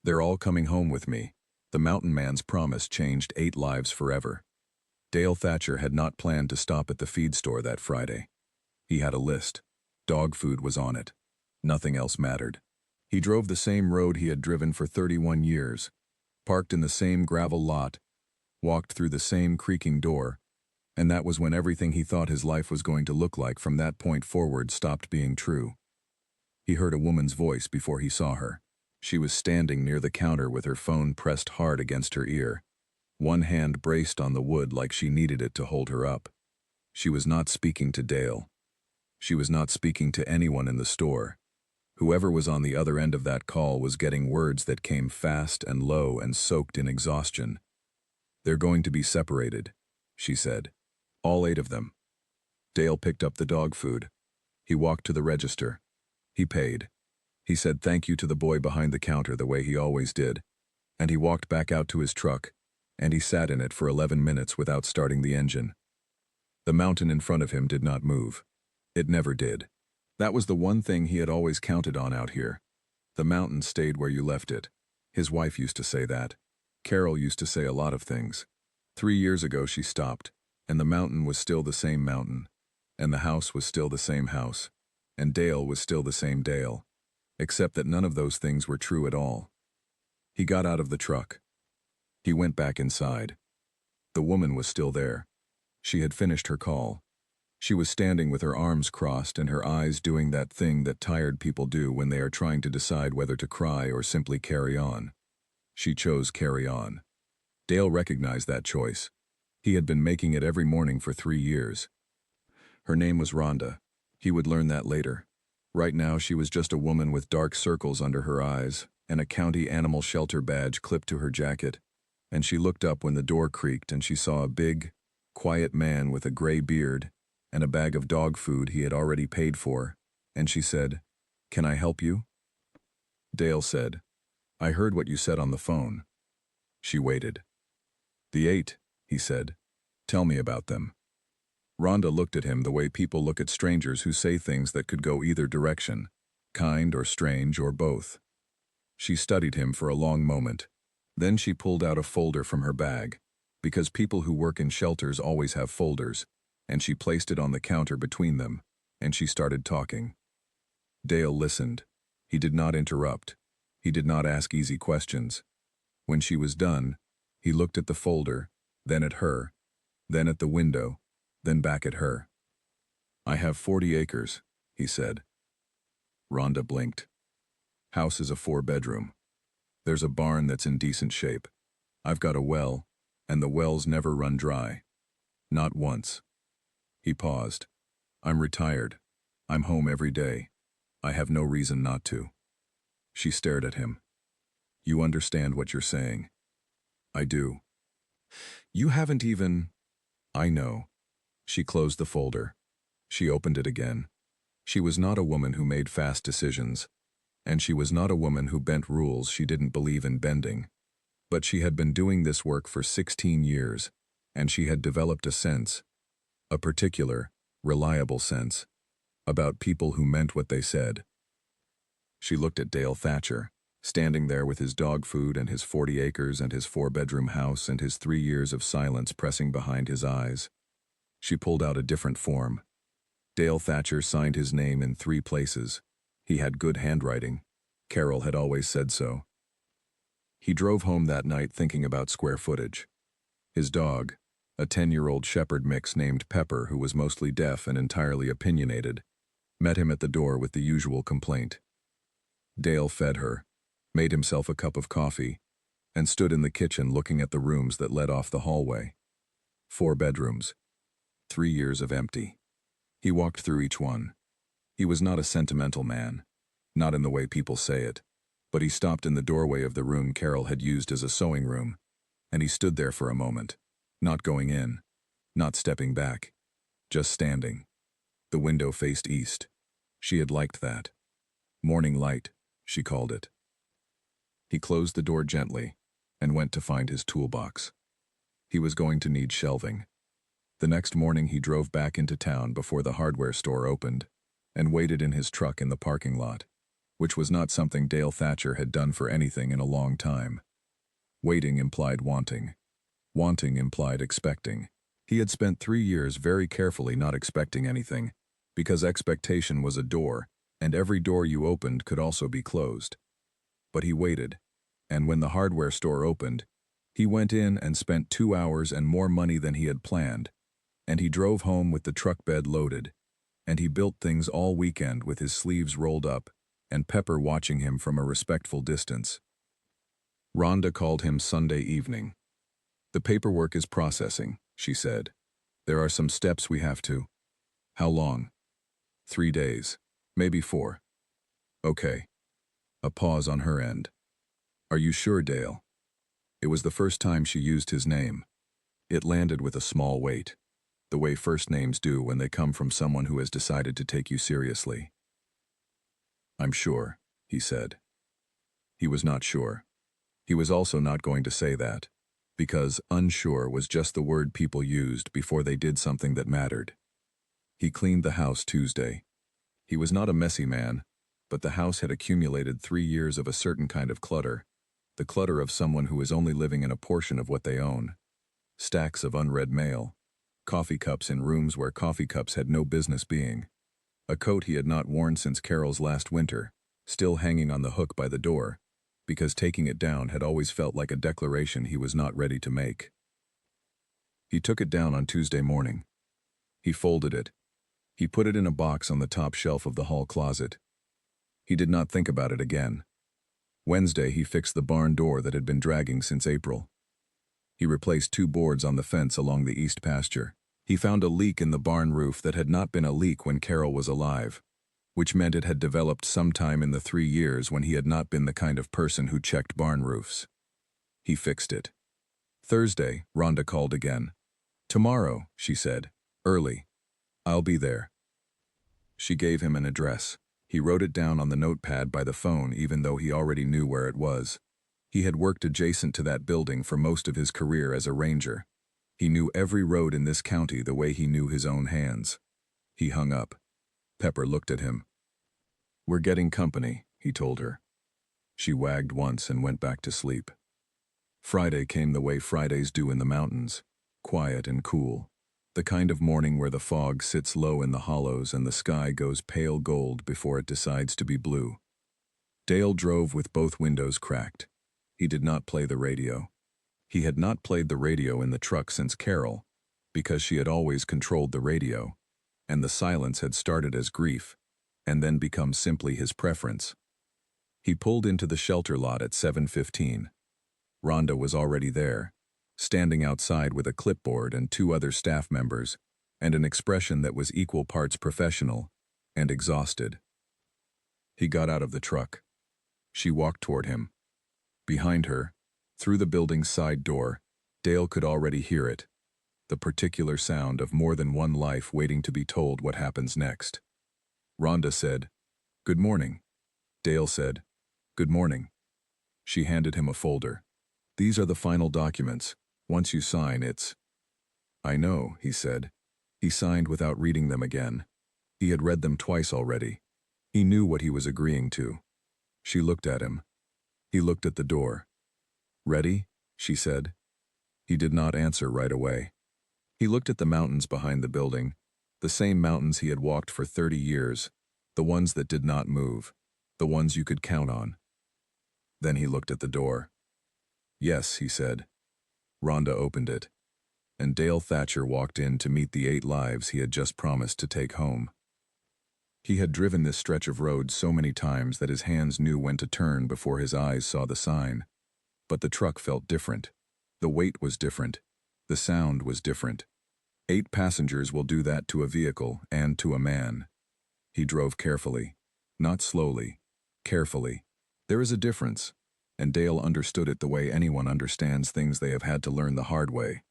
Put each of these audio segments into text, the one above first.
They're all coming home with me. The mountain man's promise changed 8 lives forever. Dale Thatcher had not planned to stop at the feed store that Friday. He had a list. Dog food was on it. Nothing else mattered. He drove the same road he had driven for 31 years, parked in the same gravel lot, walked through the same creaking door, and that was when everything he thought his life was going to look like from that point forward stopped being true. He heard a woman's voice before he saw her. She was standing near the counter with her phone pressed hard against her ear. One hand braced on the wood like she needed it to hold her up. She was not speaking to Dale. She was not speaking to anyone in the store. Whoever was on the other end of that call was getting words that came fast and low and soaked in exhaustion. "They're going to be separated," she said. "All 8 of them." Dale picked up the dog food. He walked to the register. He paid. He said thank you to the boy behind the counter the way he always did, and he walked back out to his truck, and he sat in it for 11 minutes without starting the engine. The mountain in front of him did not move. It never did. That was the one thing he had always counted on out here. The mountain stayed where you left it. His wife used to say that. Carol used to say a lot of things. 3 years ago she stopped, and the mountain was still the same mountain, and the house was still the same house, and Dale was still the same Dale, except that none of those things were true at all. He got out of the truck. He went back inside. The woman was still there. She had finished her call. She was standing with her arms crossed and her eyes doing that thing that tired people do when they are trying to decide whether to cry or simply carry on. She chose carry on. Dale recognized that choice. He had been making it every morning for 3 years. Her name was Rhonda. He would learn that later. Right now she was just a woman with dark circles under her eyes and a county animal shelter badge clipped to her jacket, and she looked up when the door creaked and she saw a big, quiet man with a gray beard and a bag of dog food he had already paid for, and she said, "Can I help you?" Dale said, "I heard what you said on the phone." She waited. "The 8, he said. "Tell me about them." Rhonda looked at him the way people look at strangers who say things that could go either direction, kind or strange or both. She studied him for a long moment. Then she pulled out a folder from her bag, because people who work in shelters always have folders, and she placed it on the counter between them, and she started talking. Dale listened. He did not interrupt. He did not ask easy questions. When she was done, he looked at the folder, then at her, then at the window, then back at her. "I have 40 acres, he said. Rhonda blinked. "House is a 4-bedroom. There's a barn that's in decent shape. I've got a well, and the wells never run dry. Not once." He paused. "I'm retired. I'm home every day. I have no reason not to." She stared at him. "You understand what you're saying?" "I do." "You haven't even—" "I know." She closed the folder. She opened it again. She was not a woman who made fast decisions, and she was not a woman who bent rules she didn't believe in bending. But she had been doing this work for 16 years, and she had developed a sense, a particular, reliable sense, about people who meant what they said. She looked at Dale Thatcher, standing there with his dog food and his 40 acres and his 4-bedroom house and his 3 years of silence pressing behind his eyes. She pulled out a different form. Dale Thatcher signed his name in 3 places. He had good handwriting. Carol had always said so. He drove home that night thinking about square footage. His dog, a 10-year-old shepherd mix named Pepper who was mostly deaf and entirely opinionated, met him at the door with the usual complaint. Dale fed her, made himself a cup of coffee, and stood in the kitchen looking at the rooms that led off the hallway. 4 bedrooms. 3 years of empty. He walked through each one. He was not a sentimental man, not in the way people say it, but he stopped in the doorway of the room Carol had used as a sewing room, and he stood there for a moment, not going in, not stepping back, just standing. The window faced east. She had liked that. Morning light, she called it. He closed the door gently and went to find his toolbox. He was going to need shelving. The next morning he drove back into town before the hardware store opened and waited in his truck in the parking lot. which was not something Dale Thatcher had done for anything in a long time. Waiting implied wanting. Wanting implied expecting. He had spent 3 years very carefully not expecting anything, because expectation was a door, and every door you opened could also be closed. But he waited, and when the hardware store opened, he went in and spent 2 hours and more money than he had planned, and he drove home with the truck bed loaded, and he built things all weekend with his sleeves rolled up, and Pepper watching him from a respectful distance. Rhonda called him Sunday evening. "The paperwork is processing," she said. "There are some steps we have to." "How long?" 3 days. Maybe 4. "Okay." A pause on her end. "Are you sure, Dale?" It was the first time she used his name. It landed with a small weight, the way first names do when they come from someone who has decided to take you seriously. "I'm sure," he said. He was not sure. He was also not going to say that, because unsure was just the word people used before they did something that mattered. He cleaned the house Tuesday. He was not a messy man, but the house had accumulated 3 years of a certain kind of clutter, the clutter of someone who is only living in a portion of what they own. Stacks of unread mail, coffee cups in rooms where coffee cups had no business being, a coat he had not worn since Carol's last winter, still hanging on the hook by the door, because taking it down had always felt like a declaration he was not ready to make. He took it down on Tuesday morning. He folded it. He put it in a box on the top shelf of the hall closet. He did not think about it again. Wednesday he fixed the barn door that had been dragging since April. He replaced 2 boards on the fence along the east pasture. He found a leak in the barn roof that had not been a leak when Carol was alive, which meant it had developed sometime in the 3 years when he had not been the kind of person who checked barn roofs. He fixed it. Thursday, Rhonda called again. "Tomorrow," she said. "Early. I'll be there." She gave him an address. He wrote it down on the notepad by the phone even though he already knew where it was. He had worked adjacent to that building for most of his career as a ranger. He knew every road in this county the way he knew his own hands. He hung up. Pepper looked at him. "We're getting company," he told her. She wagged once and went back to sleep. Friday came the way Fridays do in the mountains, quiet and cool, the kind of morning where the fog sits low in the hollows and the sky goes pale gold before it decides to be blue. Dale drove with both windows cracked. He did not play the radio. He had not played the radio in the truck since Carol, because she had always controlled the radio, and the silence had started as grief, and then become simply his preference. He pulled into the shelter lot at 7:15. Rhonda was already there, standing outside with a clipboard and 2 other staff members, and an expression that was equal parts professional and exhausted. He got out of the truck. She walked toward him. Behind her, through the building's side door, Dale could already hear it, the particular sound of more than one life waiting to be told what happens next. Rhonda said, "Good morning." Dale said, "Good morning." She handed him a folder. "These are the final documents. Once you sign, it's—" "I know," he said. He signed without reading them again. He had read them twice already. He knew what he was agreeing to. She looked at him. He looked at the door. "Ready?" she said. He did not answer right away. He looked at the mountains behind the building, the same mountains he had walked for 30 years, the ones that did not move, the ones you could count on. Then he looked at the door. "Yes," he said. Rhonda opened it, and Dale Thatcher walked in to meet the 8 lives he had just promised to take home. He had driven this stretch of road so many times that his hands knew when to turn before his eyes saw the sign. But the truck felt different. The weight was different. The sound was different. 8 passengers will do that to a vehicle and to a man. He drove carefully, not slowly, carefully. There is a difference, and Dale understood it the way anyone understands things they have had to learn the hard way.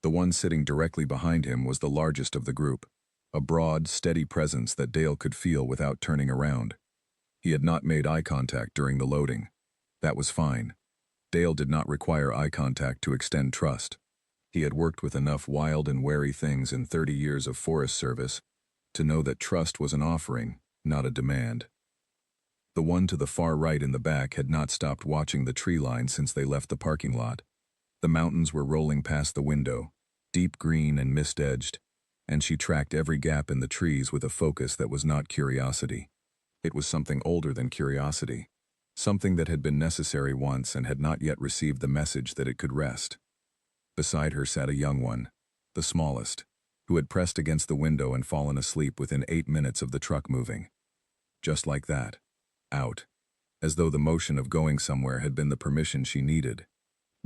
The one sitting directly behind him was the largest of the group, a broad, steady presence that Dale could feel without turning around. He had not made eye contact during the loading. That was fine. Dale did not require eye contact to extend trust. He had worked with enough wild and wary things in 30 years of Forest Service to know that trust was an offering, not a demand. The one to the far right in the back had not stopped watching the tree line since they left the parking lot. The mountains were rolling past the window, deep green and mist-edged, and she tracked every gap in the trees with a focus that was not curiosity. It was something older than curiosity, something that had been necessary once and had not yet received the message that it could rest. Beside her sat a young one, the smallest, who had pressed against the window and fallen asleep within 8 minutes of the truck moving. Just like that. Out. As though the motion of going somewhere had been the permission she needed.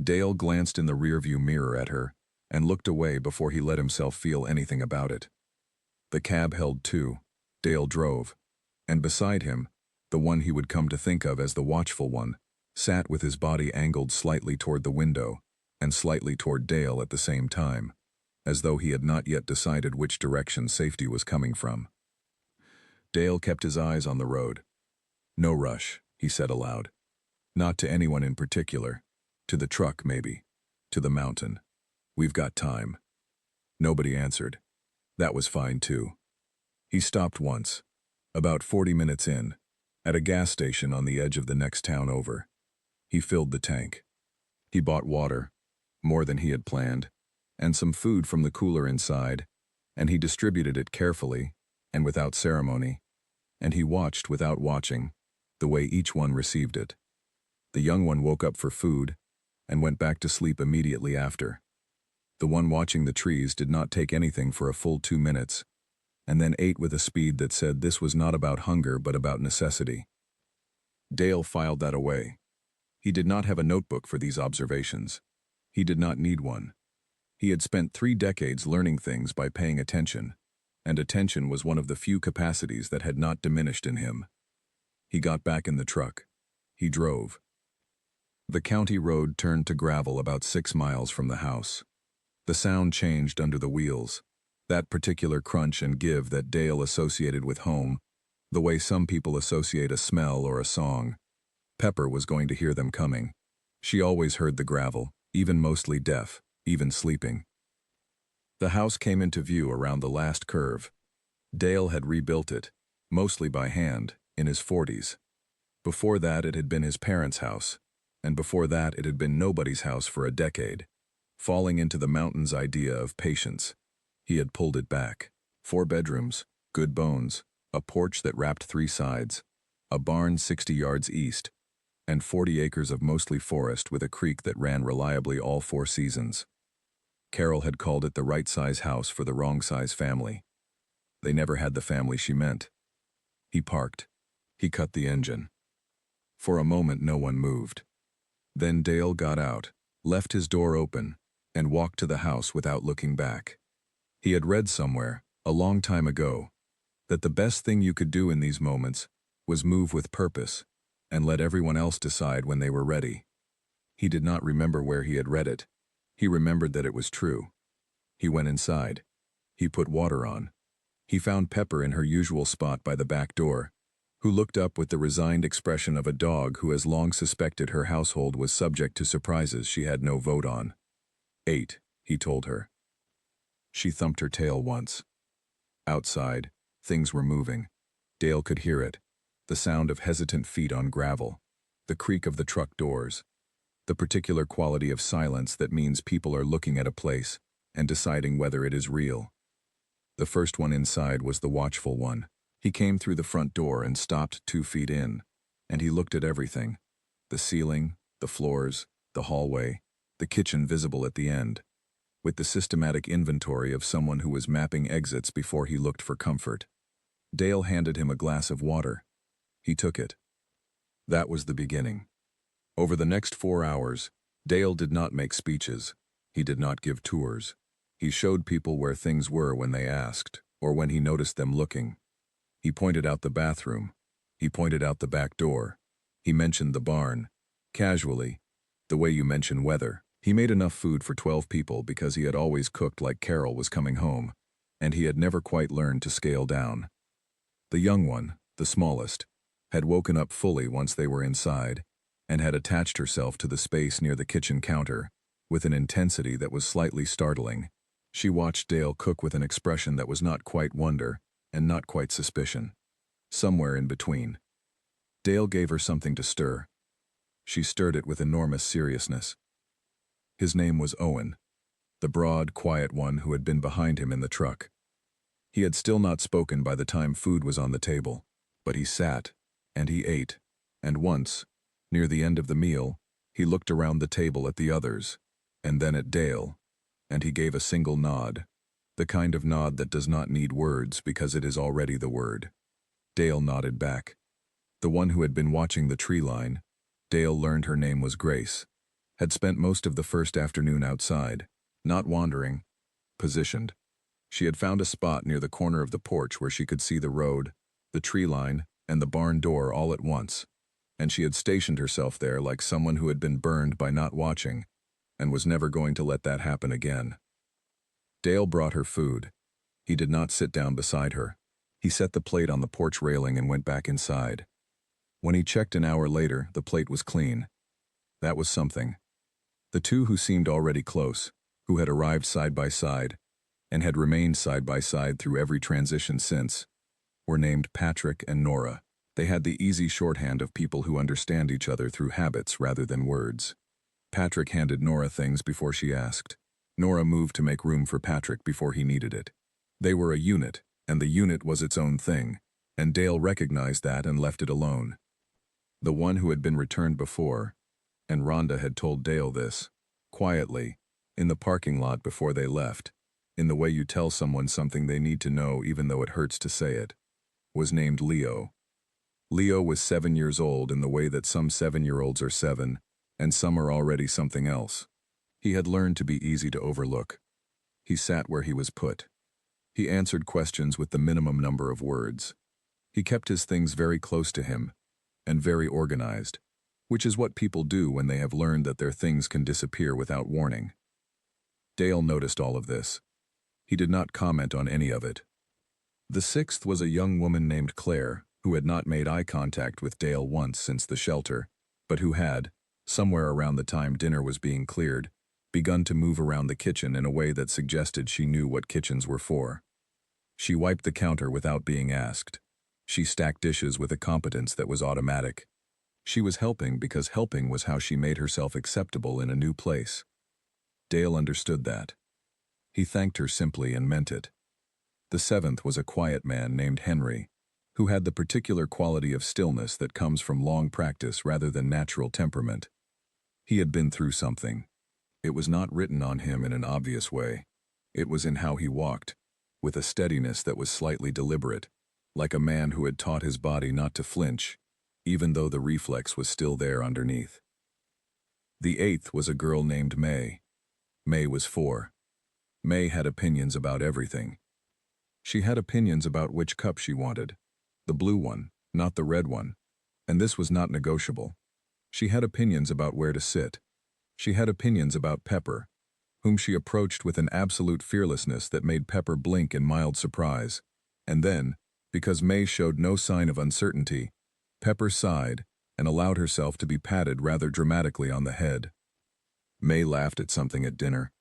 Dale glanced in the rearview mirror at her and looked away before he let himself feel anything about it. The cab held two. Dale drove. And beside him, the one he would come to think of as the watchful one, sat with his body angled slightly toward the window and slightly toward Dale at the same time, as though he had not yet decided which direction safety was coming from. Dale kept his eyes on the road. "No rush," he said aloud. "Not to anyone in particular. To the truck, maybe. To the mountain. We've got time." Nobody answered. That was fine, too. He stopped once, about 40 minutes in, at a gas station on the edge of the next town over. He filled the tank. He bought water, more than he had planned, and some food from the cooler inside, and he distributed it carefully and without ceremony, and he watched without watching the way each one received it. The young one woke up for food and went back to sleep immediately after. The one watching the trees did not take anything for a full 2 minutes, and then ate with a speed that said this was not about hunger but about necessity. Dale filed that away. He did not have a notebook for these observations. He did not need one. He had spent 3 decades learning things by paying attention, and attention was one of the few capacities that had not diminished in him. He got back in the truck. He drove. The county road turned to gravel about 6 miles from the house. The sound changed under the wheels, that particular crunch and give that Dale associated with home, the way some people associate a smell or a song. Pepper was going to hear them coming. She always heard the gravel, even mostly deaf, even sleeping. The house came into view around the last curve. Dale had rebuilt it, mostly by hand, in his 40s. Before that it had been his parents' house, and before that it had been nobody's house for a decade. Falling into the mountain's idea of patience, he had pulled it back. 4 bedrooms, good bones, a porch that wrapped 3 sides, a barn 60 yards east, and 40 acres of mostly forest with a creek that ran reliably all 4 seasons. Carol had called it the right-size house for the wrong-size family. They never had the family she meant. He parked. He cut the engine. For a moment no one moved. Then Dale got out, left his door open, and walked to the house without looking back. He had read somewhere, a long time ago, that the best thing you could do in these moments was move with purpose and let everyone else decide when they were ready. He did not remember where he had read it. He remembered that it was true. He went inside. He put water on. He found Pepper in her usual spot by the back door, who looked up with the resigned expression of a dog who has long suspected her household was subject to surprises she had no vote on. 8, he told her. She thumped her tail once. Outside, things were moving. Dale could hear it, the sound of hesitant feet on gravel, the creak of the truck doors, the particular quality of silence that means people are looking at a place and deciding whether it is real. The first one inside was the watchful one. He came through the front door and stopped 2 feet in, and he looked at everything. The ceiling, the floors, the hallway, the kitchen visible at the end, with the systematic inventory of someone who was mapping exits before he looked for comfort. Dale handed him a glass of water. He took it. That was the beginning. Over the next 4 hours, Dale did not make speeches. He did not give tours. He showed people where things were when they asked, or when he noticed them looking. He pointed out the bathroom. He pointed out the back door. He mentioned the barn, casually, the way you mention weather. He made enough food for 12 people because he had always cooked like Carol was coming home, and he had never quite learned to scale down. The young one, the smallest, had woken up fully once they were inside, and had attached herself to the space near the kitchen counter, with an intensity that was slightly startling. She watched Dale cook with an expression that was not quite wonder, and not quite suspicion. Somewhere in between. Dale gave her something to stir. She stirred it with enormous seriousness. His name was Owen, the broad, quiet one who had been behind him in the truck. He had still not spoken by the time food was on the table, but he sat, and he ate, and once, near the end of the meal, he looked around the table at the others, and then at Dale, and he gave a single nod, the kind of nod that does not need words because it is already the word. Dale nodded back. The one who had been watching the tree line, Dale learned her name was Grace, had spent most of the first afternoon outside, not wandering, positioned. She had found a spot near the corner of the porch where she could see the road, the tree line, and the barn door all at once, and she had stationed herself there like someone who had been burned by not watching, and was never going to let that happen again. Dale brought her food. He did not sit down beside her. He set the plate on the porch railing and went back inside. When he checked an hour later, the plate was clean. That was something. The two who seemed already close, who had arrived side by side, and had remained side by side through every transition since, were named Patrick and Nora. They had the easy shorthand of people who understand each other through habits rather than words. Patrick handed Nora things before she asked. Nora moved to make room for Patrick before he needed it. They were a unit, and the unit was its own thing, and Dale recognized that and left it alone. The one who had been returned before, and Rhonda had told Dale this, quietly, in the parking lot before they left, in the way you tell someone something they need to know even though it hurts to say it, was named Leo. Leo was 7 years old in the way that some 7-year-olds are 7, and some are already something else. He had learned to be easy to overlook. He sat where he was put. He answered questions with the minimum number of words. He kept his things very close to him, and very organized, which is what people do when they have learned that their things can disappear without warning. Dale noticed all of this. He did not comment on any of it. The sixth was a young woman named Claire, who had not made eye contact with Dale once since the shelter, but who had, somewhere around the time dinner was being cleared, begun to move around the kitchen in a way that suggested she knew what kitchens were for. She wiped the counter without being asked. She stacked dishes with a competence that was automatic. She was helping because helping was how she made herself acceptable in a new place. Dale understood that. He thanked her simply and meant it. The seventh was a quiet man named Henry, who had the particular quality of stillness that comes from long practice rather than natural temperament. He had been through something. It was not written on him in an obvious way. It was in how he walked, with a steadiness that was slightly deliberate, like a man who had taught his body not to flinch, even though the reflex was still there underneath. The eighth was a girl named May. May was 4. May had opinions about everything. She had opinions about which cup she wanted, the blue one, not the red one, and this was not negotiable. She had opinions about where to sit. She had opinions about Pepper, whom she approached with an absolute fearlessness that made Pepper blink in mild surprise, and then, because May showed no sign of uncertainty, Pepper sighed and allowed herself to be patted rather dramatically on the head. May laughed at something at dinner.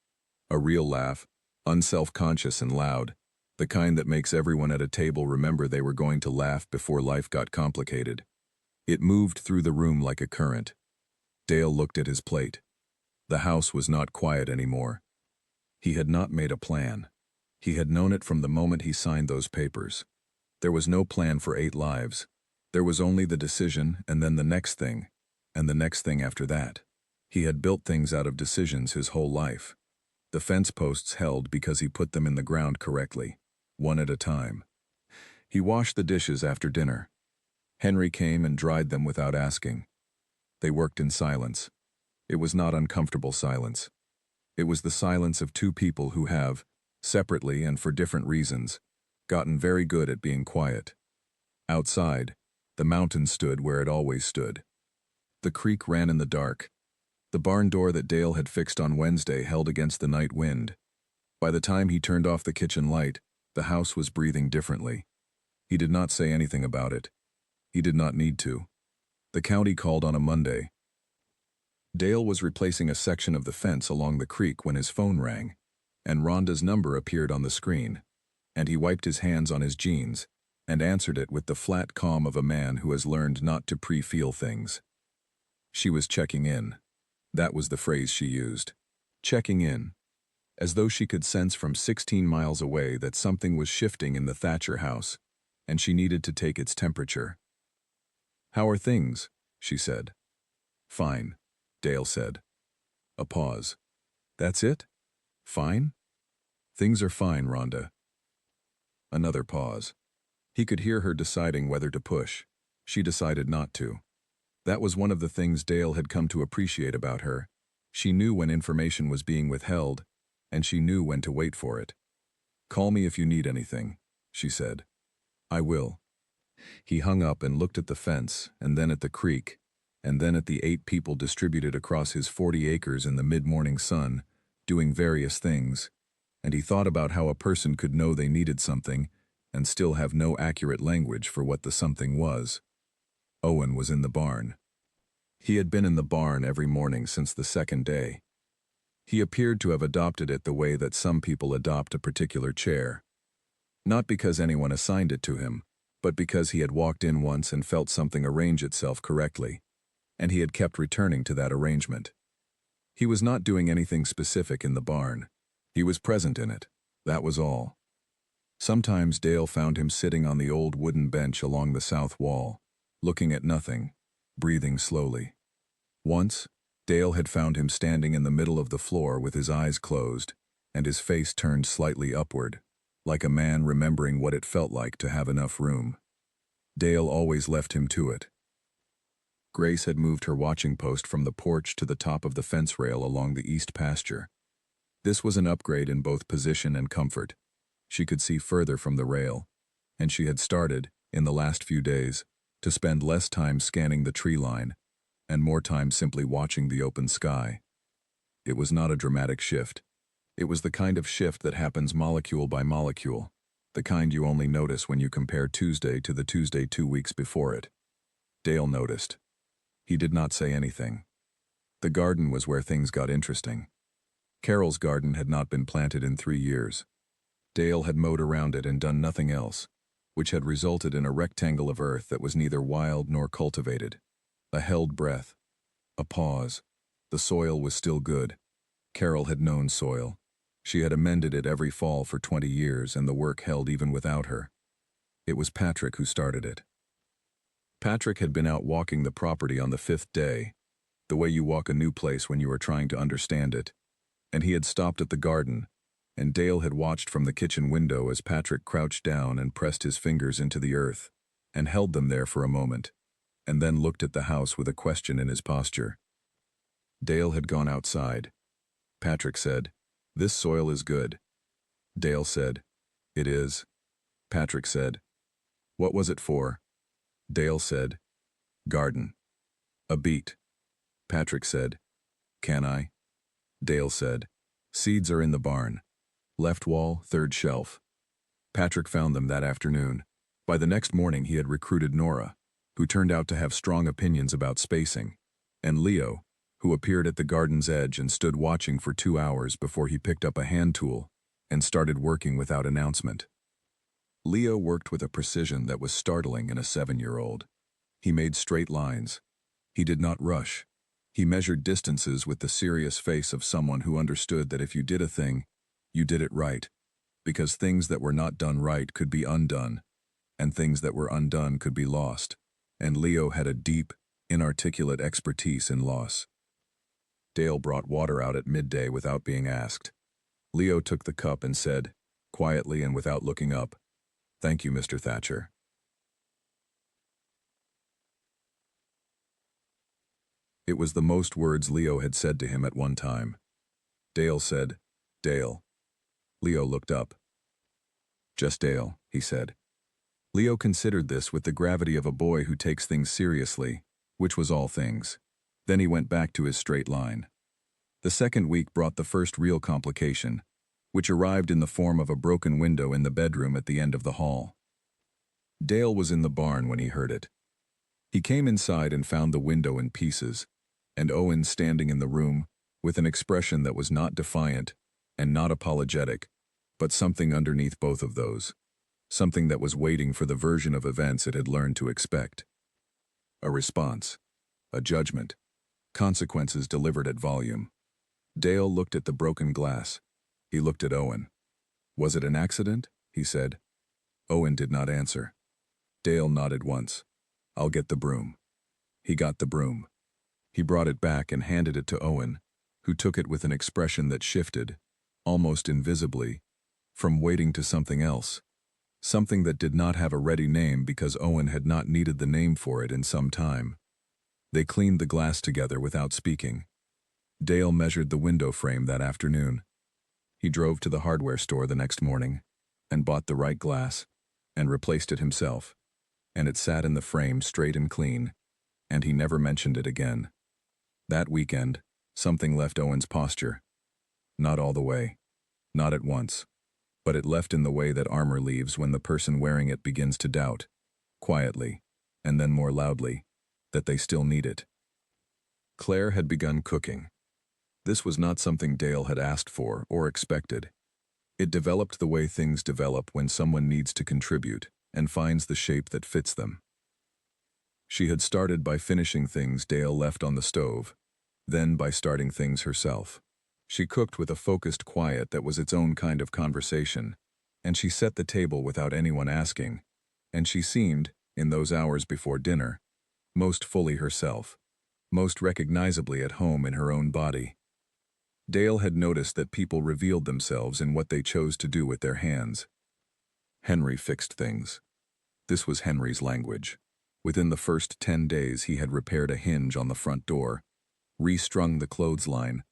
A real laugh, unself-conscious and loud, the kind that makes everyone at a table remember they were going to laugh before life got complicated. It moved through the room like a current. Dale looked at his plate. The house was not quiet anymore. He had not made a plan. He had known it from the moment he signed those papers. There was no plan for 8 lives. There was only the decision and then the next thing, and the next thing after that. He had built things out of decisions his whole life. The fence posts held because he put them in the ground correctly, one at a time. He washed the dishes after dinner. Henry came and dried them without asking. They worked in silence. It was not uncomfortable silence. It was the silence of two people who have, separately and for different reasons, gotten very good at being quiet. Outside, the mountain stood where it always stood. The creek ran in the dark. The barn door that Dale had fixed on Wednesday held against the night wind. By the time he turned off the kitchen light, the house was breathing differently. He did not say anything about it. He did not need to. The county called on a Monday. Dale was replacing a section of the fence along the creek when his phone rang, and Rhonda's number appeared on the screen, and he wiped his hands on his jeans, and answered it with the flat calm of a man who has learned not to pre-feel things. She was checking in. That was the phrase she used. Checking in. As though she could sense from 16 miles away that something was shifting in the Thatcher house, and she needed to take its temperature. "How are things?" she said. "Fine," Dale said. A pause. "That's it? Fine?" "Things are fine, Rhonda." Another pause. He could hear her deciding whether to push. She decided not to. That was one of the things Dale had come to appreciate about her. She knew when information was being withheld, and she knew when to wait for it. "Call me if you need anything," she said. "I will." He hung up and looked at the fence, and then at the creek, and then at the 8 people distributed across his 40 acres in the mid-morning sun, doing various things, and he thought about how a person could know they needed something and still have no accurate language for what the something was. Owen was in the barn. He had been in the barn every morning since the second day. He appeared to have adopted it the way that some people adopt a particular chair. Not because anyone assigned it to him, but because he had walked in once and felt something arrange itself correctly, and he had kept returning to that arrangement. He was not doing anything specific in the barn. He was present in it. That was all. Sometimes Dale found him sitting on the old wooden bench along the south wall, looking at nothing, breathing slowly. Once, Dale had found him standing in the middle of the floor with his eyes closed and his face turned slightly upward, like a man remembering what it felt like to have enough room. Dale always left him to it. Grace had moved her watching post from the porch to the top of the fence rail along the east pasture. This was an upgrade in both position and comfort. She could see further from the rail, and she had started, in the last few days, to spend less time scanning the tree line and more time simply watching the open sky. It was not a dramatic shift. It was the kind of shift that happens molecule by molecule, the kind you only notice when you compare Tuesday to the Tuesday 2 weeks before it. Dale noticed. He did not say anything. The garden was where things got interesting. Carol's garden had not been planted in 3 years. Dale had mowed around it and done nothing else, which had resulted in a rectangle of earth that was neither wild nor cultivated. A held breath. A pause. The soil was still good. Carol had known soil. She had amended it every fall for 20 years, and the work held even without her. It was Patrick who started it. Patrick had been out walking the property on the 5th day, the way you walk a new place when you are trying to understand it, and he had stopped at the garden, and Dale had watched from the kitchen window as Patrick crouched down and pressed his fingers into the earth, and held them there for a moment, and then looked at the house with a question in his posture. Dale had gone outside. Patrick said, "This soil is good." Dale said, "It is." Patrick said, "What was it for?" Dale said, "Garden." "A beet." Patrick said, "Can I?" Dale said, "Seeds are in the barn. Left wall, 3rd shelf." Patrick found them that afternoon. By the next morning he had recruited Nora, who turned out to have strong opinions about spacing, and Leo, who appeared at the garden's edge and stood watching for 2 hours before he picked up a hand tool and started working without announcement. Leo worked with a precision that was startling in a 7-year-old. He made straight lines. He did not rush. He measured distances with the serious face of someone who understood that if you did a thing, you did it right, because things that were not done right could be undone, and things that were undone could be lost, and Leo had a deep, inarticulate expertise in loss. Dale brought water out at midday without being asked. Leo took the cup and said, quietly and without looking up, "Thank you, Mr. Thatcher." It was the most words Leo had said to him at one time. Dale said, "Dale." Leo looked up. "Just Dale," he said. Leo considered this with the gravity of a boy who takes things seriously, which was all things. Then he went back to his straight line. The second week brought the first real complication, which arrived in the form of a broken window in the bedroom at the end of the hall. Dale was in the barn when he heard it. He came inside and found the window in pieces, and Owen standing in the room with an expression that was not defiant and not apologetic, but something underneath both of those. something that was waiting for the version of events it had learned to expect. A response, a judgment, consequences delivered at volume. Dale looked at the broken glass. He looked at Owen. "Was it an accident?" he said. Owen did not answer. Dale nodded once. "I'll get the broom." He got the broom. He brought it back and handed it to Owen, who took it with an expression that shifted, almost invisibly, from waiting to something else. Something that did not have a ready name because Owen had not needed the name for it in some time. They cleaned the glass together without speaking. Dale measured the window frame that afternoon. He drove to the hardware store the next morning and bought the right glass and replaced it himself, and it sat in the frame straight and clean, and he never mentioned it again. That weekend, something left Owen's posture. Not all the way. Not at once. But it left in the way that armor leaves when the person wearing it begins to doubt, quietly, and then more loudly, that they still need it. Claire had begun cooking. This was not something Dale had asked for or expected. It developed the way things develop when someone needs to contribute and finds the shape that fits them. She had started by finishing things Dale left on the stove, then by starting things herself. She cooked with a focused quiet that was its own kind of conversation, and she set the table without anyone asking, and she seemed, in those hours before dinner, most fully herself, most recognizably at home in her own body. Dale had noticed that people revealed themselves in what they chose to do with their hands. Henry fixed things. This was Henry's language. Within the first 10 days he had repaired a hinge on the front door, restrung the clothesline,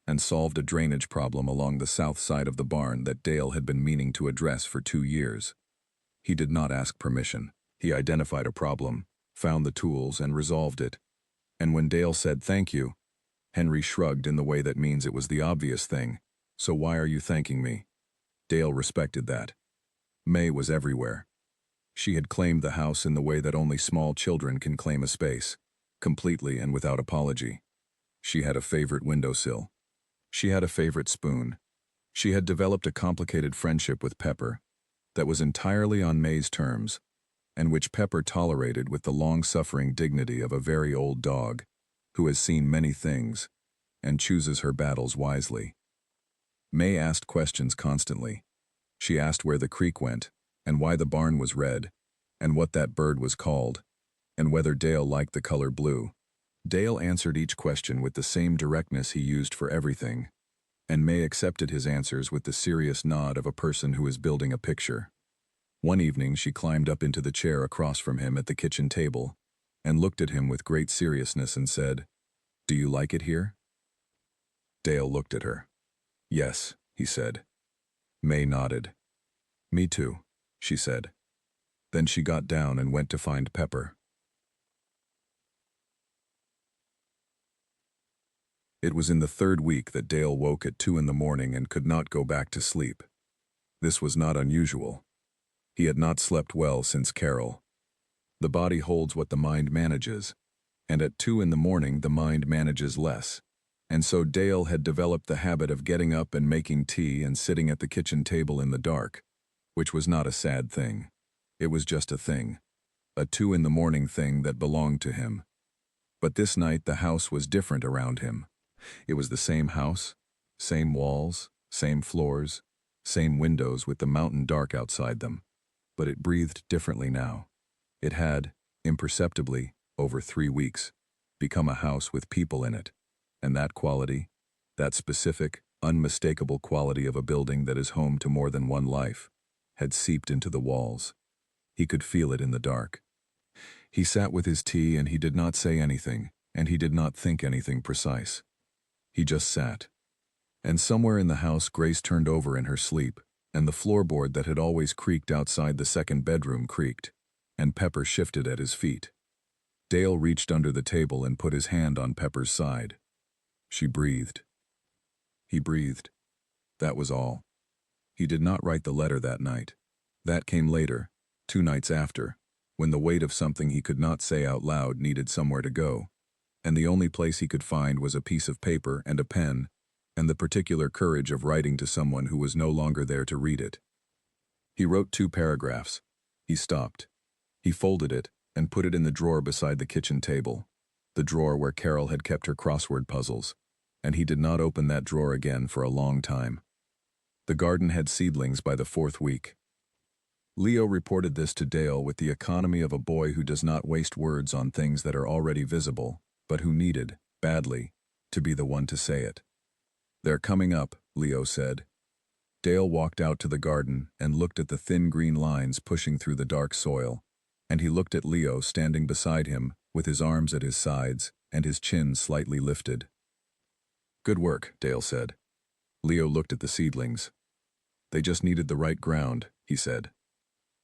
and solved a drainage problem along the south side of the barn that Dale had been meaning to address for 2 years. He did not ask permission. He identified a problem, found the tools, and resolved it. And when Dale said thank you, Henry shrugged in the way that means it was the obvious thing. "So why are you thanking me?" Dale respected that. May was everywhere. She had claimed the house in the way that only small children can claim a space, completely and without apology. She had a favorite windowsill. She had a favorite spoon. She had developed a complicated friendship with Pepper that was entirely on May's terms, and which Pepper tolerated with the long-suffering dignity of a very old dog who has seen many things and chooses her battles wisely. May asked questions constantly. She asked where the creek went, and why the barn was red, and what that bird was called, and whether Dale liked the color blue. Dale answered each question with the same directness he used for everything, and May accepted his answers with the serious nod of a person who is building a picture. One evening she climbed up into the chair across from him at the kitchen table and looked at him with great seriousness and said, "Do you like it here?" Dale looked at her. "Yes," he said. May nodded. "Me too," she said. Then she got down and went to find Pepper. It was in the 3rd week that Dale woke at 2 in the morning and could not go back to sleep. This was not unusual. He had not slept well since Carol. The body holds what the mind manages, and at 2 in the morning the mind manages less. And so Dale had developed the habit of getting up and making tea and sitting at the kitchen table in the dark, which was not a sad thing. It was just a thing. A 2 in the morning thing that belonged to him. But this night the house was different around him. It was the same house, same walls, same floors, same windows with the mountain dark outside them. But it breathed differently now. It had, imperceptibly, over 3 weeks, become a house with people in it. And that quality, that specific, unmistakable quality of a building that is home to more than one life, had seeped into the walls. He could feel it in the dark. He sat with his tea and he did not say anything, and he did not think anything precise. He just sat. And somewhere in the house Grace turned over in her sleep, and the floorboard that had always creaked outside the second bedroom creaked, and Pepper shifted at his feet. Dale reached under the table and put his hand on Pepper's side. She breathed. He breathed. That was all. He did not write the letter that night. That came later, 2 nights after, when the weight of something he could not say out loud needed somewhere to go, and the only place he could find was a piece of paper and a pen, and the particular courage of writing to someone who was no longer there to read it. He wrote 2 paragraphs. He stopped. He folded it and put it in the drawer beside the kitchen table, the drawer where Carol had kept her crossword puzzles, and he did not open that drawer again for a long time. The garden had seedlings by the 4th week. Leo reported this to Dale with the economy of a boy who does not waste words on things that are already visible, but who needed, badly, to be the one to say it. "They're coming up," Leo said. Dale walked out to the garden and looked at the thin green lines pushing through the dark soil, and he looked at Leo standing beside him with his arms at his sides and his chin slightly lifted. "Good work," Dale said. Leo looked at the seedlings. "They just needed the right ground," he said.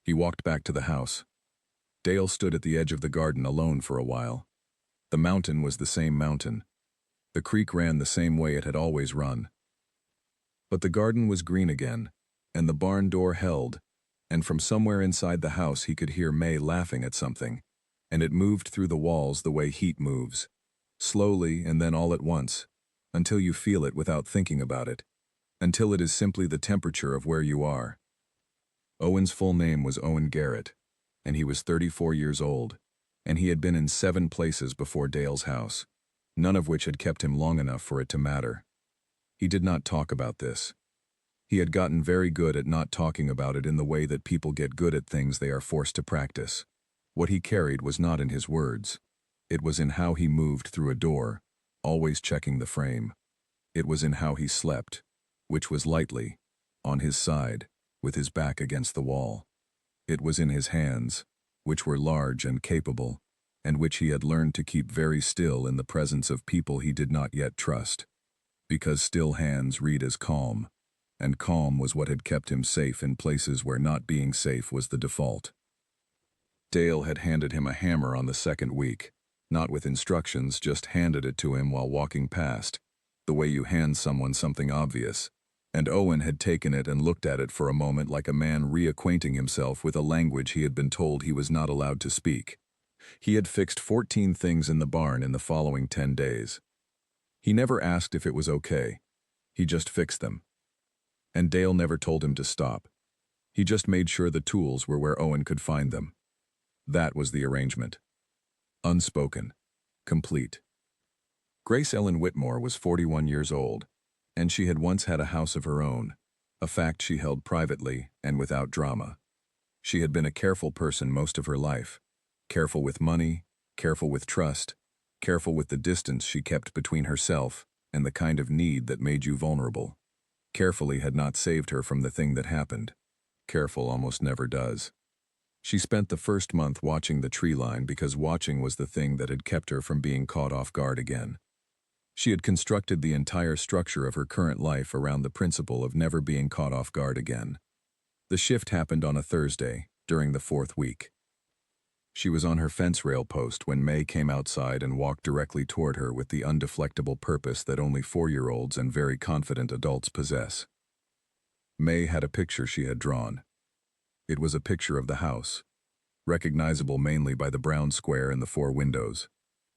He walked back to the house. Dale stood at the edge of the garden alone for a while. The mountain was the same mountain. The creek ran the same way it had always run. But the garden was green again, and the barn door held, and from somewhere inside the house he could hear May laughing at something, and it moved through the walls the way heat moves, slowly and then all at once, until you feel it without thinking about it, until it is simply the temperature of where you are. Owen's full name was Owen Garrett, and he was 34 years old, and he had been in 7 places before Dale's house, none of which had kept him long enough for it to matter. He did not talk about this. He had gotten very good at not talking about it in the way that people get good at things they are forced to practice. What he carried was not in his words. It was in how he moved through a door, always checking the frame. It was in how he slept, which was lightly, on his side, with his back against the wall. It was in his hands, which were large and capable, and which he had learned to keep very still in the presence of people he did not yet trust, because still hands read as calm, and calm was what had kept him safe in places where not being safe was the default. Dale had handed him a hammer on the 2nd week, not with instructions, just handed it to him while walking past, the way you hand someone something obvious, and Owen had taken it and looked at it for a moment like a man reacquainting himself with a language he had been told he was not allowed to speak. He had fixed 14 things in the barn in the following 10 days. He never asked if it was okay. He just fixed them. And Dale never told him to stop. He just made sure the tools were where Owen could find them. That was the arrangement. Unspoken. Complete. Grace Ellen Whitmore was 41 years old, and she had once had a house of her own, a fact she held privately and without drama. She had been a careful person most of her life, careful with money, careful with trust, careful with the distance she kept between herself and the kind of need that made you vulnerable. Carefully had not saved her from the thing that happened. Careful almost never does. She spent the first month watching the tree line because watching was the thing that had kept her from being caught off guard again. She had constructed the entire structure of her current life around the principle of never being caught off guard again. The shift happened on a Thursday, during the 4th week. She was on her fence rail post when May came outside and walked directly toward her with the undeflectable purpose that only 4-year-olds and very confident adults possess. May had a picture she had drawn. It was a picture of the house, recognizable mainly by the brown square and the 4 windows,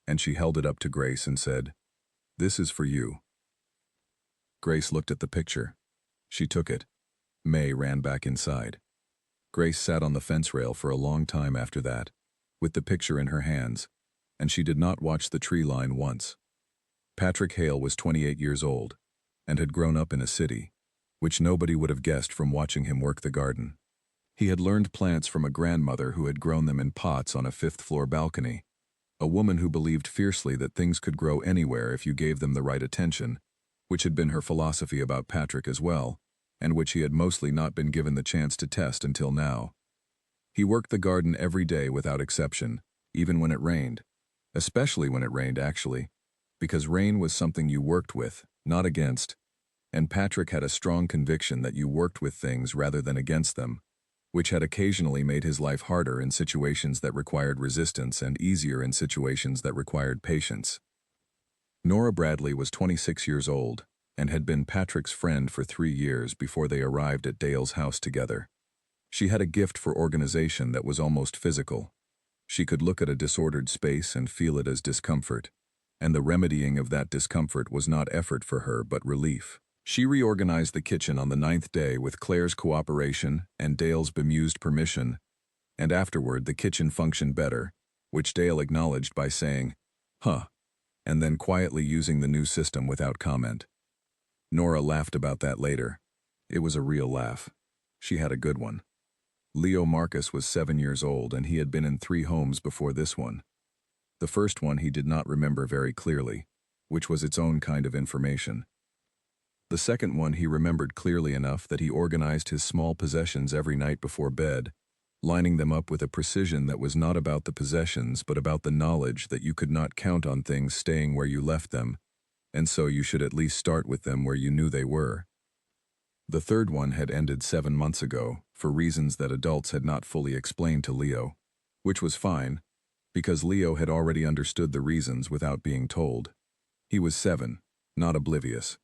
and she held it up to Grace and said, "This is for you." Grace looked at the picture. She took it. May ran back inside. Grace sat on the fence rail for a long time after that, with the picture in her hands, and she did not watch the tree line once. Patrick Hale was 28 years old, and had grown up in a city, which nobody would have guessed from watching him work the garden. He had learned plants from a grandmother who had grown them in pots on a 5th-floor balcony, a woman who believed fiercely that things could grow anywhere if you gave them the right attention, which had been her philosophy about Patrick as well, and which he had mostly not been given the chance to test until now. He worked the garden every day without exception, even when it rained. Especially when it rained, actually, because rain was something you worked with, not against, and Patrick had a strong conviction that you worked with things rather than against them, which had occasionally made his life harder in situations that required resistance and easier in situations that required patience. Nora Bradley was 26 years old and had been Patrick's friend for 3 years before they arrived at Dale's house together. She had a gift for organization that was almost physical. She could look at a disordered space and feel it as discomfort, and the remedying of that discomfort was not effort for her but relief. She reorganized the kitchen on the ninth day with Claire's cooperation and Dale's bemused permission, and afterward the kitchen functioned better, which Dale acknowledged by saying, "Huh," and then quietly using the new system without comment. Nora laughed about that later. It was a real laugh. She had a good one. Leo Marcus was 7 years old and he had been in 3 homes before this one. The first one he did not remember very clearly, which was its own kind of information. The second one he remembered clearly enough that he organized his small possessions every night before bed, lining them up with a precision that was not about the possessions but about the knowledge that you could not count on things staying where you left them, and so you should at least start with them where you knew they were. The third one had ended 7 months ago, for reasons that adults had not fully explained to Leo, which was fine, because Leo had already understood the reasons without being told. He was 7, not oblivious.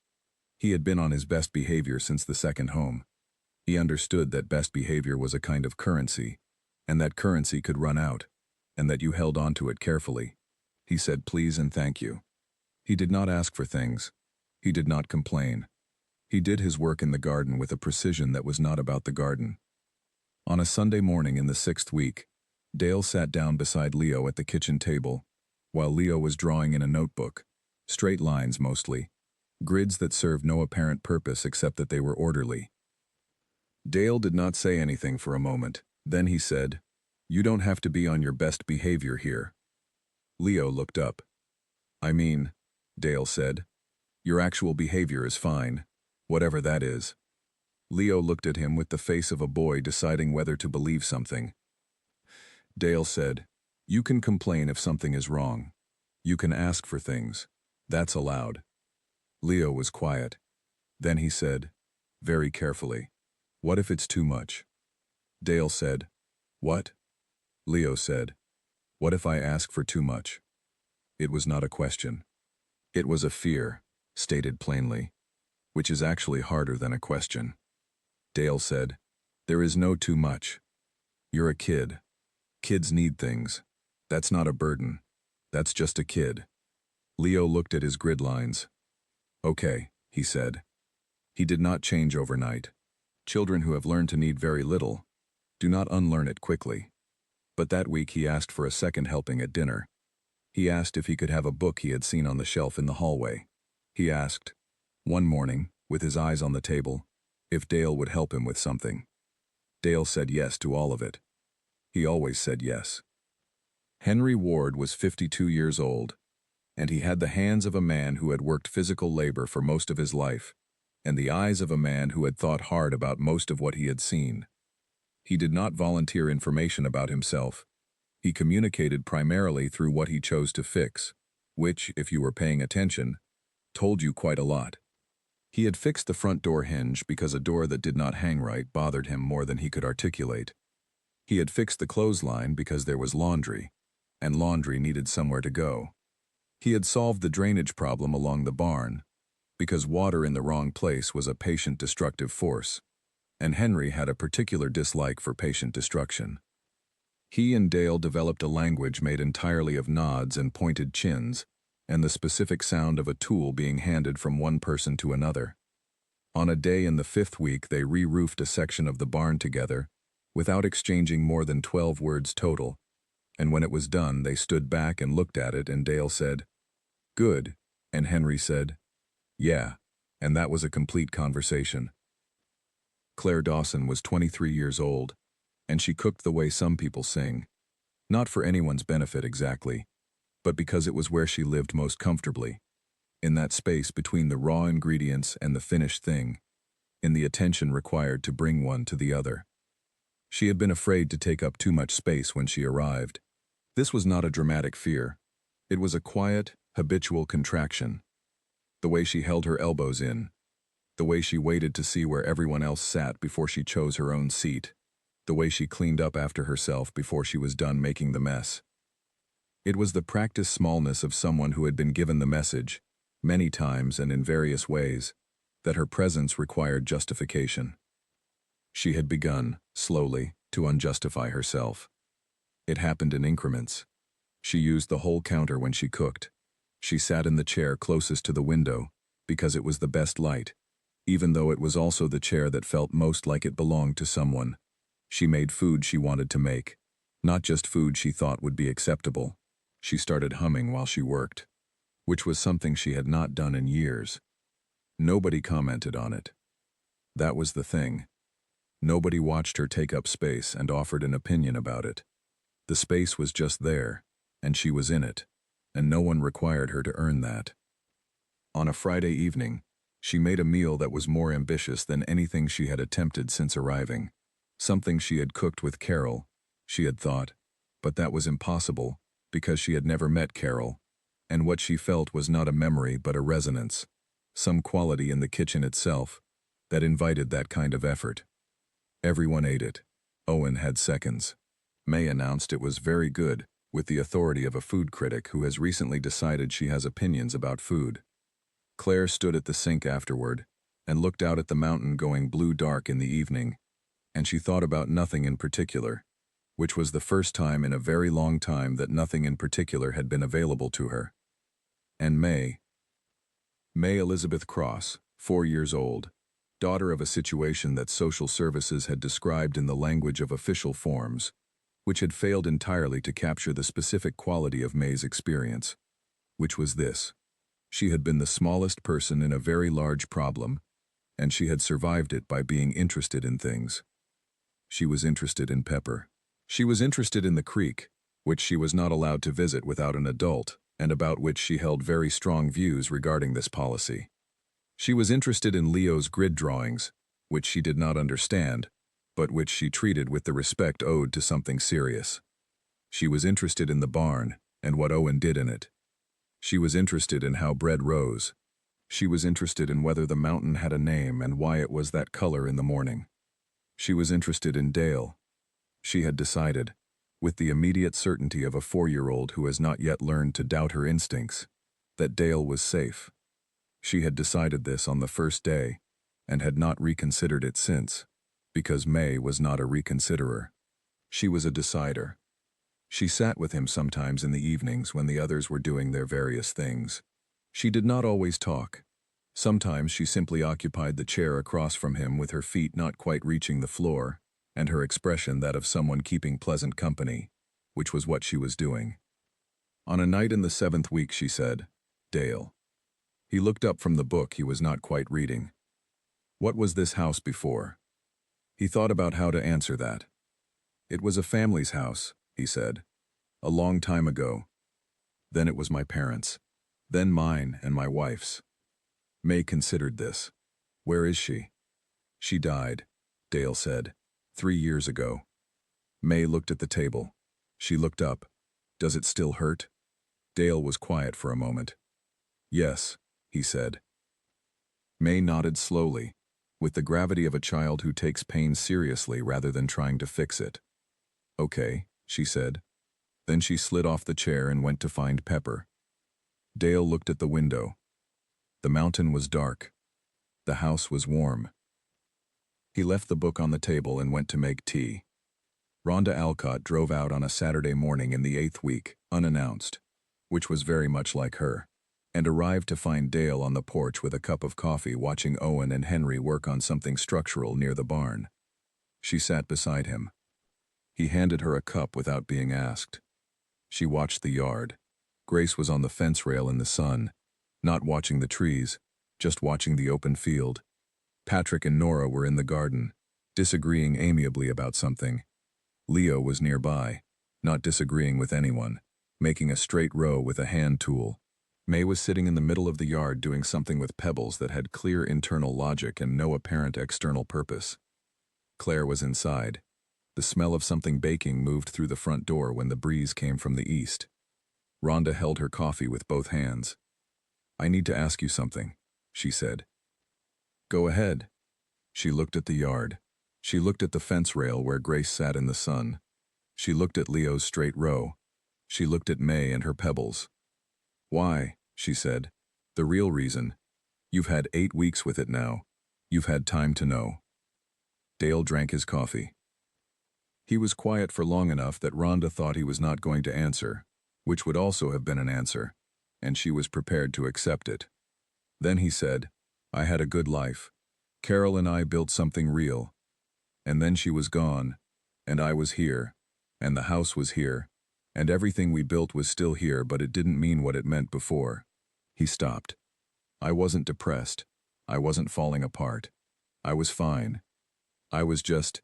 He had been on his best behavior since the second home. He understood that best behavior was a kind of currency, and that currency could run out, and that you held on to it carefully. He said please and thank you. He did not ask for things. He did not complain. He did his work in the garden with a precision that was not about the garden. On a Sunday morning in the 6th week, Dale sat down beside Leo at the kitchen table, while Leo was drawing in a notebook, straight lines mostly, grids that served no apparent purpose except that they were orderly. Dale did not say anything for a moment. Then he said, "You don't have to be on your best behavior here." Leo looked up. "I mean," Dale said, "your actual behavior is fine, whatever that is." Leo looked at him with the face of a boy deciding whether to believe something. Dale said, "You can complain if something is wrong. You can ask for things. That's allowed." Leo was quiet. Then he said, very carefully, "What if it's too much?" Dale said, "What?" Leo said, "What if I ask for too much?" It was not a question. It was a fear, stated plainly, which is actually harder than a question. Dale said, "There is no too much. You're a kid. Kids need things. That's not a burden. That's just a kid." Leo looked at his grid lines. "Okay," he said. He did not change overnight. Children who have learned to need very little do not unlearn it quickly. But that week he asked for a second helping at dinner. He asked if he could have a book he had seen on the shelf in the hallway. He asked, one morning, with his eyes on the table, if Dale would help him with something. Dale said yes to all of it. He always said yes. Henry Ward was 52 years old, and he had the hands of a man who had worked physical labor for most of his life, and the eyes of a man who had thought hard about most of what he had seen. He did not volunteer information about himself. He communicated primarily through what he chose to fix, which, if you were paying attention, told you quite a lot. He had fixed the front door hinge because a door that did not hang right bothered him more than he could articulate. He had fixed the clothesline because there was laundry, and laundry needed somewhere to go. He had solved the drainage problem along the barn, because water in the wrong place was a patient-destructive force, and Henry had a particular dislike for patient destruction. He and Dale developed a language made entirely of nods and pointed chins, and the specific sound of a tool being handed from one person to another. On a day in the 5th week, they re-roofed a section of the barn together, without exchanging more than 12 words total, and when it was done, they stood back and looked at it, and Dale said, "Good," and Henry said, "Yeah," and that was a complete conversation. Claire Dawson was 23 years old, and she cooked the way some people sing. Not for anyone's benefit exactly, but because it was where she lived most comfortably, in that space between the raw ingredients and the finished thing, in the attention required to bring one to the other. She had been afraid to take up too much space when she arrived. This was not a dramatic fear. It was a quiet, habitual contraction. The way she held her elbows in, the way she waited to see where everyone else sat before she chose her own seat, the way she cleaned up after herself before she was done making the mess. It was the practiced smallness of someone who had been given the message, many times and in various ways, that her presence required justification. She had begun, slowly, to unjustify herself. It happened in increments. She used the whole counter when she cooked. She sat in the chair closest to the window, because it was the best light, even though it was also the chair that felt most like it belonged to someone. She made food she wanted to make, not just food she thought would be acceptable. She started humming while she worked, which was something she had not done in years. Nobody commented on it. That was the thing. Nobody watched her take up space and offered an opinion about it. The space was just there, and she was in it, and no one required her to earn that. On a Friday evening, she made a meal that was more ambitious than anything she had attempted since arriving. Something she had cooked with Carol, she had thought, but that was impossible because she had never met Carol, and what she felt was not a memory but a resonance, some quality in the kitchen itself that invited that kind of effort. Everyone ate it. Owen had seconds. May announced it was very good, with the authority of a food critic who has recently decided she has opinions about food. Claire stood at the sink afterward and looked out at the mountain going blue-dark in the evening, and she thought about nothing in particular, which was the first time in a very long time that nothing in particular had been available to her. And May Elizabeth Cross, 4 years old, daughter of a situation that social services had described in the language of official forms, which had failed entirely to capture the specific quality of May's experience, which was this. She had been the smallest person in a very large problem, and she had survived it by being interested in things. She was interested in Pepper. She was interested in the creek, which she was not allowed to visit without an adult, and about which she held very strong views regarding this policy. She was interested in Leo's grid drawings, which she did not understand, but which she treated with the respect owed to something serious. She was interested in the barn and what Owen did in it. She was interested in how bread rose. She was interested in whether the mountain had a name and why it was that color in the morning. She was interested in Dale. She had decided, with the immediate certainty of a 4-year-old who has not yet learned to doubt her instincts, that Dale was safe. She had decided this on the first day, and had not reconsidered it since, because May was not a reconsiderer. She was a decider. She sat with him sometimes in the evenings when the others were doing their various things. She did not always talk. Sometimes she simply occupied the chair across from him with her feet not quite reaching the floor, and her expression that of someone keeping pleasant company, which was what she was doing. On a night in the 7th week she said, "Dale." He looked up from the book he was not quite reading. What was this house before? He thought about how to answer that. It was a family's house, he said. A long time ago. Then it was my parents'. Then mine and my wife's. May considered this. Where is she? She died, Dale said, 3 years ago. May looked at the table. She looked up. Does it still hurt? Dale was quiet for a moment. Yes, he said. May nodded slowly, with the gravity of a child who takes pain seriously rather than trying to fix it. Okay, she said. Then she slid off the chair and went to find Pepper. Dale looked at the window. The mountain was dark. The house was warm. He left the book on the table and went to make tea. Rhonda Alcott drove out on a Saturday morning in the 8th week, unannounced, which was very much like her, and arrived to find Dale on the porch with a cup of coffee watching Owen and Henry work on something structural near the barn. She sat beside him. He handed her a cup without being asked. She watched the yard. Grace was on the fence rail in the sun, not watching the trees, just watching the open field. Patrick and Nora were in the garden, disagreeing amiably about something. Leo was nearby, not disagreeing with anyone, making a straight row with a hand tool. May was sitting in the middle of the yard doing something with pebbles that had clear internal logic and no apparent external purpose. Claire was inside. The smell of something baking moved through the front door when the breeze came from the east. Rhonda held her coffee with both hands. I need to ask you something, she said. Go ahead. She looked at the yard. She looked at the fence rail where Grace sat in the sun. She looked at Leo's straight row. She looked at May and her pebbles. Why, she said. The real reason. You've had 8 weeks with it now. You've had time to know. Dale drank his coffee. He was quiet for long enough that Rhonda thought he was not going to answer, which would also have been an answer, and she was prepared to accept it. Then he said, I had a good life. Carol and I built something real. And then she was gone, and I was here, and the house was here, and everything we built was still here, but it didn't mean what it meant before." He stopped. I wasn't depressed. I wasn't falling apart. I was fine. I was just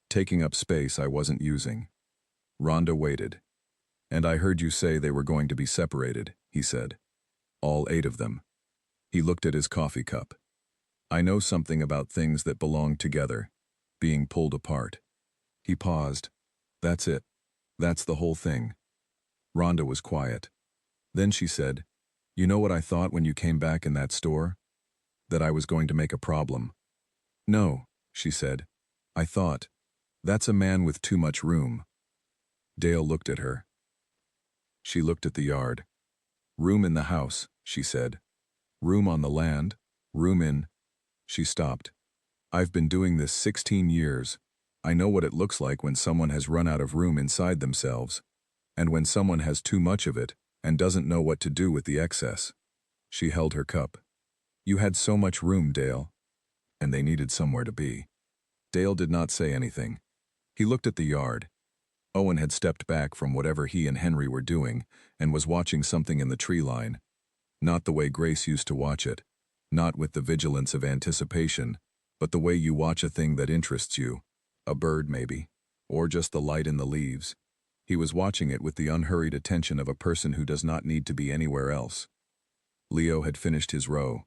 taking up space I wasn't using. Rhonda waited. "And I heard you say they were going to be separated," he said. "All 8 of them." He looked at his coffee cup. "I know something about things that belong together, being pulled apart." He paused. "That's it. That's the whole thing." Rhonda was quiet. Then she said, "You know what I thought when you came back in that store? That I was going to make a problem." "No," she said. "I thought, that's a man with too much room." Dale looked at her. She looked at the yard. "Room in the house," she said. "Room on the land, room in—" She stopped. "I've been doing this 16 years. I know what it looks like when someone has run out of room inside themselves, and when someone has too much of it and doesn't know what to do with the excess." She held her cup. "You had so much room, Dale." And they needed somewhere to be. Dale did not say anything. He looked at the yard. Owen had stepped back from whatever he and Henry were doing and was watching something in the tree line. Not the way Grace used to watch it. Not with the vigilance of anticipation, but the way you watch a thing that interests you. A bird, maybe. Or just the light in the leaves. He was watching it with the unhurried attention of a person who does not need to be anywhere else. Leo had finished his row.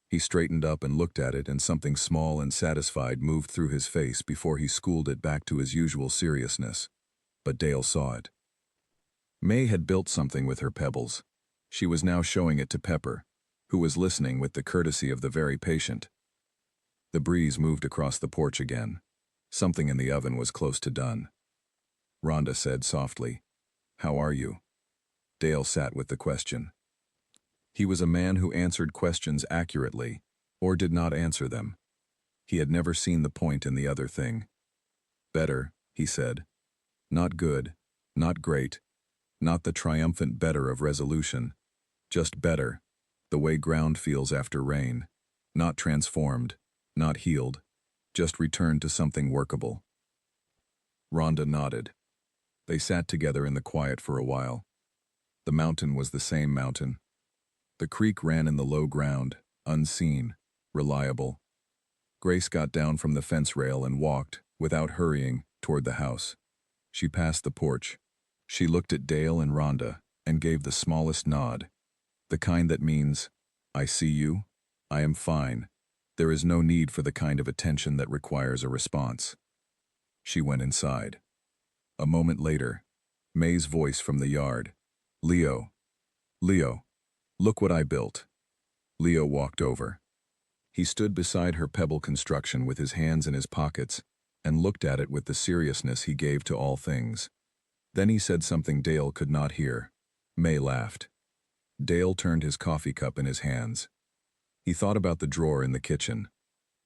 He straightened up and looked at it, and something small and satisfied moved through his face before he schooled it back to his usual seriousness. But Dale saw it. May had built something with her pebbles. She was now showing it to Pepper, who was listening with the courtesy of the very patient. The breeze moved across the porch again. Something in the oven was close to done. Rhonda said softly, "How are you?" Dale sat with the question. He was a man who answered questions accurately, or did not answer them. He had never seen the point in the other thing. "Better," he said. "Not good, not great, not the triumphant better of resolution. Just better, the way ground feels after rain. Not transformed, not healed, just returned to something workable." Rhonda nodded. They sat together in the quiet for a while. The mountain was the same mountain. The creek ran in the low ground, unseen, reliable. Grace got down from the fence rail and walked, without hurrying, toward the house. She passed the porch. She looked at Dale and Rhonda and gave the smallest nod, the kind that means, "I see you, I am fine. There is no need for the kind of attention that requires a response." She went inside. A moment later, May's voice from the yard. "Leo. Leo. Look what I built." Leo walked over. He stood beside her pebble construction with his hands in his pockets and looked at it with the seriousness he gave to all things. Then he said something Dale could not hear. May laughed. Dale turned his coffee cup in his hands. He thought about the drawer in the kitchen,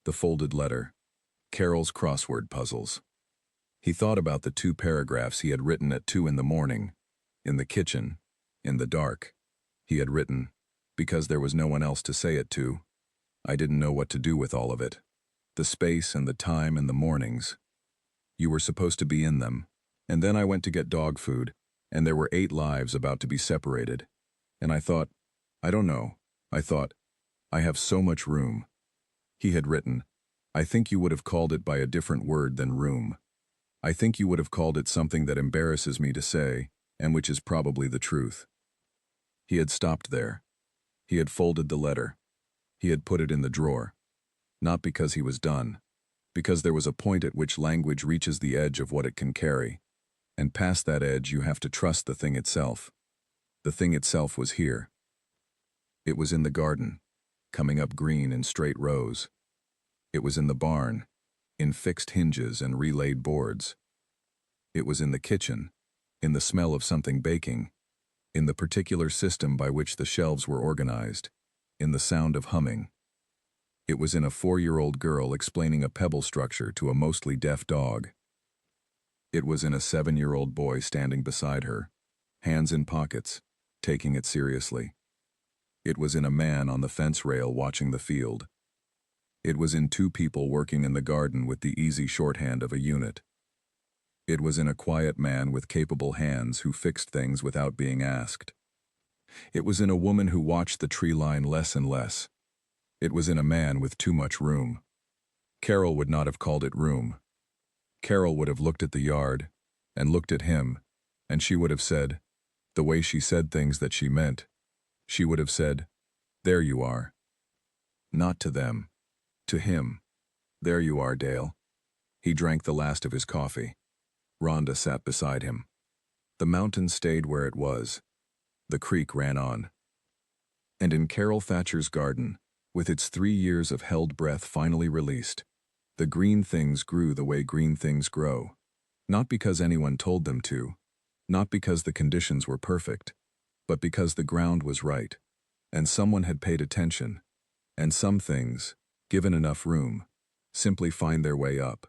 the folded letter, Carol's crossword puzzles. He thought about the 2 paragraphs he had written at 2 in the morning, in the kitchen, in the dark. He had written, "Because there was no one else to say it to. I didn't know what to do with all of it. The space and the time and the mornings. You were supposed to be in them. And then I went to get dog food, and there were 8 lives about to be separated. And I thought, I don't know, I thought, I have so much room." He had written, "I think you would have called it by a different word than room. I think you would have called it something that embarrasses me to say, and which is probably the truth." He had stopped there. He had folded the letter. He had put it in the drawer. Not because he was done, because there was a point at which language reaches the edge of what it can carry. And past that edge you have to trust the thing itself. The thing itself was here. It was in the garden, coming up green in straight rows. It was in the barn, in fixed hinges and relaid boards. It was in the kitchen, in the smell of something baking, in the particular system by which the shelves were organized, in the sound of humming. It was in a 4-year-old girl explaining a pebble structure to a mostly deaf dog. It was in a 7-year-old boy standing beside her, hands in pockets, taking it seriously. It was in a man on the fence rail watching the field. It was in two people working in the garden with the easy shorthand of a unit. It was in a quiet man with capable hands who fixed things without being asked. It was in a woman who watched the tree line less and less. It was in a man with too much room. Carol would not have called it room. Carol would have looked at the yard, and looked at him, and she would have said, the way she said things that she meant, she would have said, "There you are." Not to them. To him. "There you are, Dale." He drank the last of his coffee. Rhonda sat beside him. The mountain stayed where it was. The creek ran on. And in Carol Thatcher's garden, with its 3 years of held breath finally released, the green things grew the way green things grow. Not because anyone told them to, not because the conditions were perfect, but because the ground was right, and someone had paid attention, and some things, given enough room, simply find their way up.